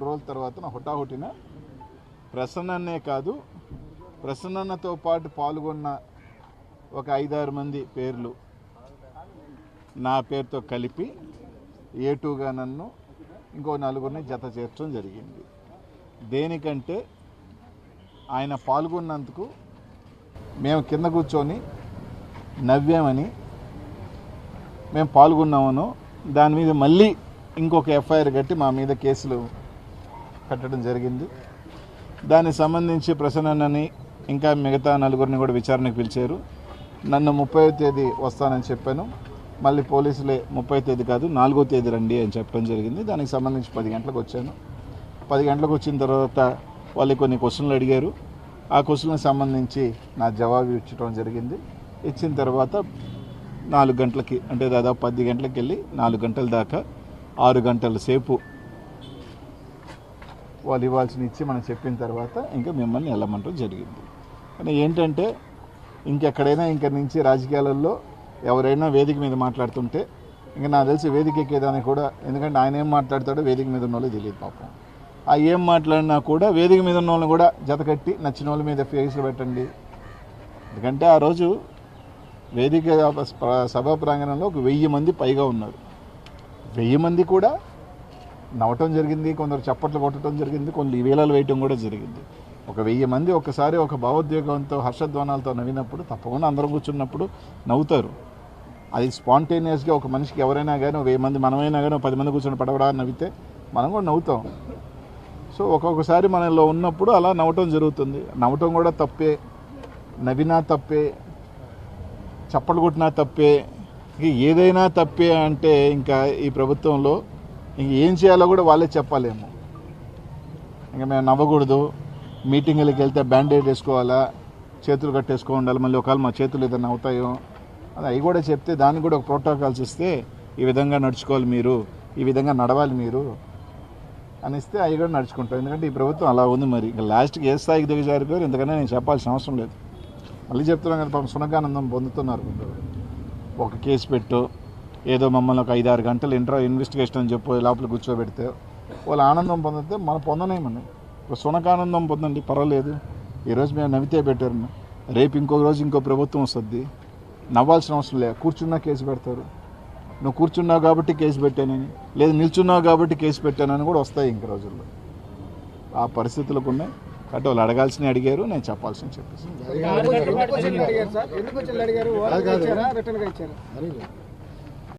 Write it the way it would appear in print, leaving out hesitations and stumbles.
రోజుల తర్వాత హుటాహుటిన ప్రసన్ననే కాదు, ప్రసన్నతో పాటు పాల్గొన్న ఒక 5-6 మంది పేర్లు నా పేరుతో కలిపి ఏటూగా నన్ను ఇంకో 4గురిని జత చేర్చడం జరిగింది. దేనికంటే ఆయన పాల్గొన్నందుకు మేము కింద కూర్చొని నవ్వామని, మేము పాల్గొన్నామనో దాని మీద మళ్ళీ ఇంకొక ఎఫ్ఐఆర్ కట్టి మా మీద కేసులు కట్టడం జరిగింది. దానికి సంబంధించి ప్రసన్నని ఇంకా మిగతా 4గురిని కూడా విచారణకు పిలిచారు. నన్ను 30వ తేదీ వస్తానని చెప్పాను. మళ్ళీ పోలీసులే 30వ తేదీ కాదు 4వ తేదీ రండి అని చెప్పడం జరిగింది. దానికి సంబంధించి 10 గంటలకు వచ్చాను. 10 గంటలకు వచ్చిన తర్వాత వాళ్ళు కొన్ని క్వశ్చన్లు అడిగారు. ఆ క్వశ్చన్లకు సంబంధించి నా జవాబు ఇచ్చడం జరిగింది. ఇచ్చిన తర్వాత 4 గంటలకి అంటే దాదాపు 10 గంటలకు వెళ్ళి 4 గంటల దాకా 6 గంటల సేపు వాళ్ళు ఇవ్వాల్సిన ఇచ్చి మనం చెప్పిన తర్వాత ఇంకా మిమ్మల్ని వెళ్ళమంటం జరిగింది. కానీ ఏంటంటే ఇంకెక్కడైనా ఇంక నుంచి రాజకీయాలలో ఎవరైనా వేదిక మీద మాట్లాడుతుంటే ఇంకా నాకు తెలిసి వేదిక ఎక్కేదానికి కూడా, ఎందుకంటే ఆయన ఏం మాట్లాడతాడో వేదిక మీద ఉన్న వాళ్ళు తెలియదు పాపం. ఆ ఏం మాట్లాడినా కూడా వేదిక మీద ఉన్న వాళ్ళని కూడా జతకట్టి నచ్చిన వాళ్ళ మీద ఫేస్లు పెట్టండి. ఎందుకంటే ఆ రోజు వేదిక సభా ప్రాంగణంలో ఒక 1000 మంది పైగా ఉన్నారు. 1000 మంది కూడా నవ్వటం జరిగింది, కొందరు చప్పట్లు కొట్టడం జరిగింది, కొన్ని వేలాలు వేయటం కూడా జరిగింది. ఒక 1000 మంది ఒక్కసారి ఒక భావోద్వేగంతో హర్షధ్వానాలతో నవ్వినప్పుడు తప్పకుండా అందరం కూర్చున్నప్పుడు నవ్వుతారు. అది స్పాంటేనియస్గా ఒక మనిషికి ఎవరైనా కానీ 1000 మంది మనమైనా కానీ 10 మంది కూర్చొని పడవడా నవ్వితే మనం కూడా నవ్వుతాం. సో ఒక్కొక్కసారి మనలో ఉన్నప్పుడు అలా నవ్వటం జరుగుతుంది. నవ్వటం కూడా తప్పే, నవ్వినా తప్పే, చప్పట్లు కొట్టినా తప్పే, ఏదైనా తప్పే అంటే ఇంకా ఈ ప్రభుత్వంలో ఇంక ఏం చేయాలో కూడా వాళ్ళే చెప్పాలేమో. ఇంకా మేము నవ్వకూడదు, మీటింగ్లకు వెళ్తే బ్యాండేడ్ వేసుకోవాలా, చేతులు కట్టేసుకో ఉండాలి, మళ్ళీ ఒకవేళ మా చేతులు ఏదైనా అవుతాయో అది అవి కూడా చెప్తే దానికి కూడా ఒక ప్రోటోకాల్స్ ఇస్తే ఈ విధంగా నడుచుకోవాలి మీరు, ఈ విధంగా నడవాలి మీరు అనిస్తే అవి కూడా నడుచుకుంటాం. ఎందుకంటే ఈ ప్రభుత్వం అలా ఉంది. మరి ఇంకా లాస్ట్కి ఏ స్థాయికి దిగజారిపోయారు, ఎందుకన్నా నేను చెప్పాల్సిన అవసరం లేదు. మళ్ళీ చెప్తున్నాను కదా, పాపం సునకానందం పొందుతున్నారు. ఒక కేసు పెట్టు, ఏదో మమ్మల్ని ఒక 5-6 గంటలు ఇన్వెస్టిగేషన్ అని చెప్పి లోపల కూర్చోబెడితే వాళ్ళు ఆనందం పొందితే మనం పొందనేమని. ఒక సునకానందం పొందండి, పర్వాలేదు. ఈరోజు మేము నవ్వితే పెట్టారు, రేపు ఇంకో రోజు ఇంకో ప్రభుత్వం వస్తుంది, నవ్వాల్సిన అవసరం లేదు. కూర్చున్నా కేసు పెడతారు. నువ్వు కూర్చున్నావు కాబట్టి కేసు పెట్టానని, లేదు నిల్చున్నావు కాబట్టి కేసు పెట్టానని కూడా వస్తాయి ఇంక రోజుల్లో. ఆ పరిస్థితులకు ఉన్నాయి కాబట్టి వాళ్ళు అడగాల్సినవి అడిగారు, నేను చెప్పాల్సిన చెప్పేసి